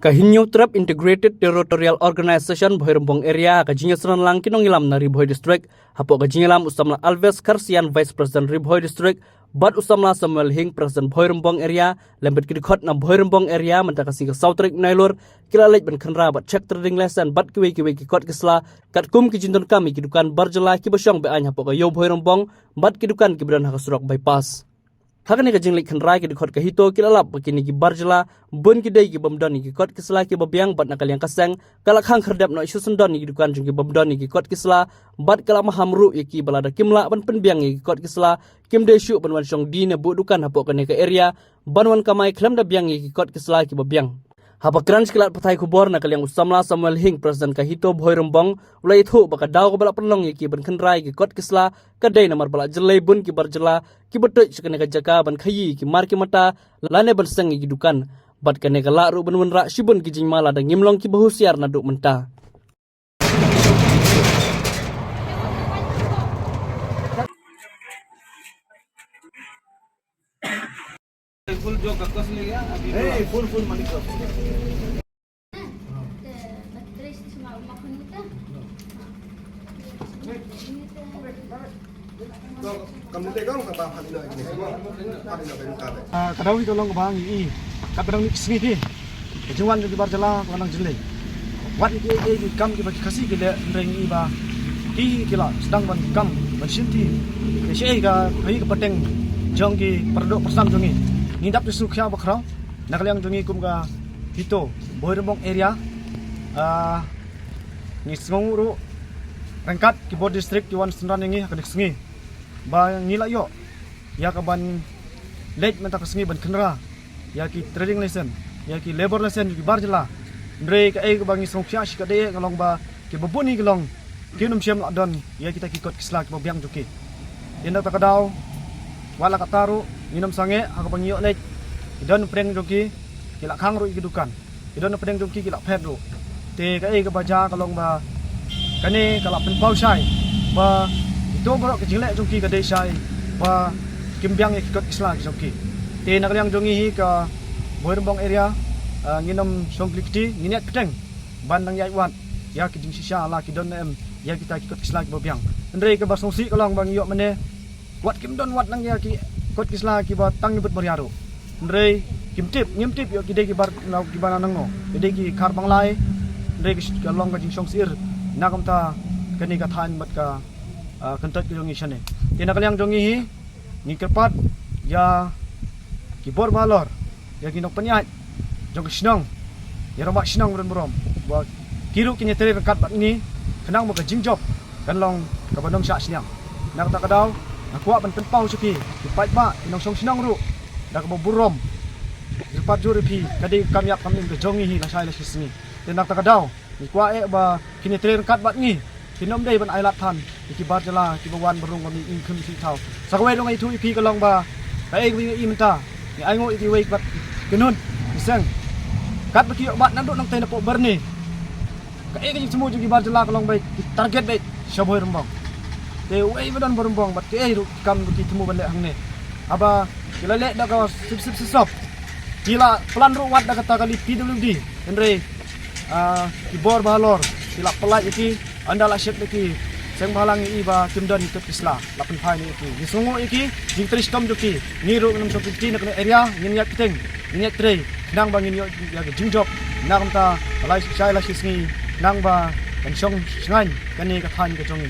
Kahinyo Trap Integrated Territorial Organization Bhoirembong Area kajinya seran lang kinong ilam na Ribhoy District hapo kajinya lam usamla Alves Karsian Vice President Ribhoy District bat usamla Samuel Hing President Bhoirembong Area lembet kidikot na Bhoirembong Area mentakasi ke Southrik Nailor kilalej ben khenra bat check trading lesson bat kiwe kikot kisla kat kum kijindon kami kidukan barjala kibasyong beany hapo kayo Bhoirembong bat kidukan kibran hakasurok bypass. Hakani ka jinglik khenrai ki dikhot ka hito kilalap bakini ki barjala bun ki dei ki bamdon ki kot kisla ki babyang bat nakaliang kaseng kalak hang kherdap no isu sendon ki dukan jung ki bamdon ki kot kisla bat kala mahamru ki balada kimla ban penbiang ki kot kisla kim de shu ban wan syong di ne bu dukan hapo ka ne ka area banwan kamai klam da biang ki kot kisla ki babyang. Hapa kran sekilat patai kubor na kaliang usamla Samuel Hing President kahito Bhoirembong ulai thu baka daw ko bala penlong ki ban khenrai ki kot kisla kadai namar bala jelai bun ki barjala ki betuj sekene ka jaka ban khayi ki mar ki mata lane ban seng ki dukan bat kane ka la ru ban wenra shibun ki jingmala da ngimlong ki bahusiar na duk menta. Full जो कक्कस ले गया अभी full money का kadang itu long bang i kadang ni sini ti juan di barjala kadang jelek wat i kam ki kasih ki le reng i ba ki kila sedang ban kam ban sinti ke sei ga kai ka pateng jong ki perdok persam jongi nindap di sukha bakrau nakaliang jongi kum ga hito Bhoirembong area ni snguru rangkat ki bod district ki wan senran ngi ka sengi ba ngila yo ya ka ban late menta ka sengi ban khenra ya ki trading lesson ya ki labor lesson ki barjala ndre ka ka bangi songkhya shi ka de ngalong ba ki babuni gelong ki num syam adon ya kita ki kot kisla ki babyang joki inda ta kadaw wala kataru minum sange aku pangyo lek idon preng joki kila khang ru ikidukan idon preng joki kila phet ru te ka ka baja kalong ba kane kala pen pau sai ba itu borok ke jilek joki ka dei sai ba kimbyang ikot isla ki joki te nakaliang jongi hi ka Bhoirembong area nginom songklikti nginiat peteng bandang yai wat ya ki jing sisa la ki don em ya kita ikot isla ki babyang ndrei ka basongsi kalong bang yo mene wat kim don wat nang ya ki kot kisla ki ba tang nyebut bariaru ndrei kimtip ngimtip yo ki de ki bar na ki bana nang no de ki khar banglai ndrei ki kalong ka jing songsir nakam ta kani ka than mat ka kantat ki jongi shane tina kaliang jongi hi ni kerpat ya ki bor balor ya ki nok panyat jong snong ya romak snong ron brom ba kiru ki nyetere kat bat ni kenang mo ka jingjob kan long ka bandong sha snyang nak ta kadaw aku ban penpau suki dipat ba inong song sinang ru dak mo burom dipat juri pi kadi kamyak kamin ke jongi hi lasai la sisni tenak ta kadaw ni kwa e ba kini tren kat bat ni kinom dei ban ailat than ki bar jala ki bawan berung kami in khum si thau sakwe long ai thu pi ka long ba ai wi i menta ni ai ngo i wei bat kenun iseng kat ba ki bat nan do nang tena po berni ka e ki semua ki bar jala ka long bai target bai Shaboy Rembong te wei badan Bhoirembong bat ke ru kam ki temu bale hangne aba kila le da ka sip kila plan ru wat da kata kali PWD andre ki bor balor kila pelai iki andala syet iki seng balang iba timdon ikut kisla lapen phai ni iki disungu iki jing tristom joki niru num sopiti nak area nginyat kiteng nginyat tre nang bangin yo ya jingjob nang ta alai sai la sisni nang ba kan song sngan kani ka than ka jongi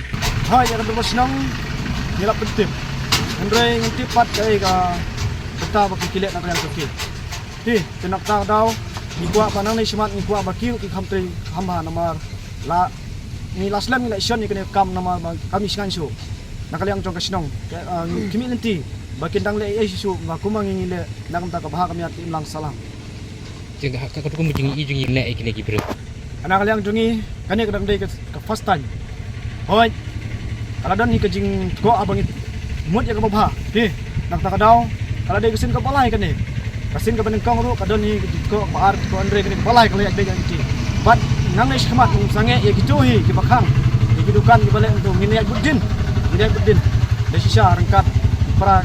hai ya kan bosnong nilap pentim andre ngti pat kai ka kita baki kilet nak yang joki ti tenak ta daw ni kwa panang ni simat ni kwa bakiu ki khamtri hamba namar la ni laslam ni election ni kene kam nama kami singan su nakaliang jong kasnong kimi nanti bakin dang le isu ma kumang ngile nakam ta ka baha kami ati imlang salam jeng ka ka kum jing i jing ne ikine ki bro anakaliang jongi kane kadang dei ka first time hoi kala don hi ka jing ko abang mut ya ka baha ti nak ta ka daw kala dei kesin ka balai kane kasin ka baneng kong ru ka don hi ko baar ko andre kane balai kala yak dei ki bat nang nai khmat sange ya gitu hi ki bakhang ki dukan ki bale untuk nginiat budin de sisa rangkat para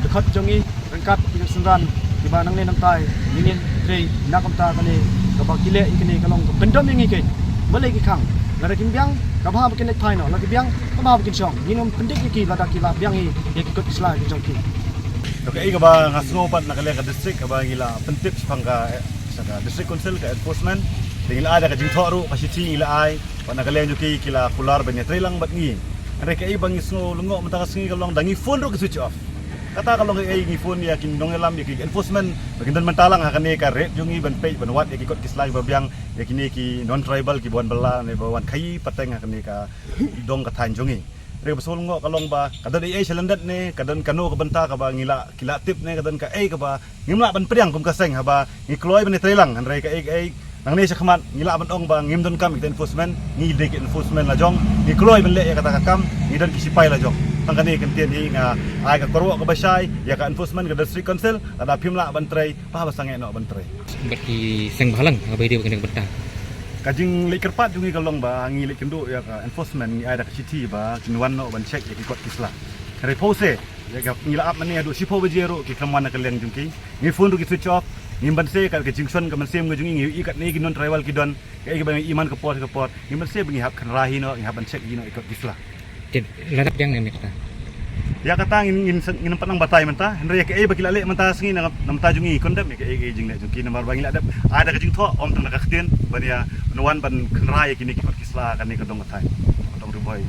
dekat jongi rangkat ki senran di banang ni nang tai ngin tre nakam ta kane kabang kile ikini kalong pendom yang ikit balik ikang lada kimbiang kabah bikin lek paino lada kimbiang kabah bikin song minum pendik iki lada kila biang i ikut isla ki jongki Okay, kabang ngasngopat nakaleka district kabang ila pentip pangka sa district council ka enforcement tingil ada ka jingthoru ka siti ila ai pa nakaleng juki kila kular banya trelang bat ngi are ka ibang isngo lungo matakas ngi kalong dangi phone ro ka switch off kata kalong ai ngi phone ya kin dongelam ya ki enforcement bagindan mentalang ha kane ka red jungi ban page ban wat ya ki kot kislai babiang ya kini ki non tribal ki bon bala ne bawan kai pateng ha kane ka dong ka than jungi re basol ngo kalong ba kadon ai selendat ne kadon kano ka benta ka ba ngila kila tip ne kadon ka ai ka ba ngimla ban priang kum ka seng ha ba ngi kloi ban trelang han re ka ai nang ne sa khamat ngila ban ong ba ngimdon kam ik enforcement ngi de enforcement la jong ngi kloi ban le ya kata ka kam ngi don ki sipai la jong tang kani kan tien hi nga ai ka korwo ka basai ya ka enforcement ka district council ada pimla ban trai pa ba sange no ban trai Berarti seng balang abai dia kena bentang. kajing le kerpat jungi kalong ba ngi le kendo ya ka enforcement ngi ada ka city ba kinwan no ban check ya ki kot kisla re pose ya ka ngila ap mane adu sipo bejero ki kamana ka leng jungki ngi phone ru ki switch off ngi ban se ka jingson ka man sem ngujungi ngi ikat ne ki non tribal ki don ka ki ba iman ka pot ngi ban se ngi hap kan rahi no ngi hap ban check no ikot kisla Dan ladap yang ni kata. ya kata ngin nampat nang batay menta henry ka ba kilale menta singi nam ta jungi kondam ya ka jing le jungki namar bangi ada ka jing tho om tang nakakhtien ban ya nuan ban kan rahi ki ni ki kot kisla kan ni ka dong thai dong ru boy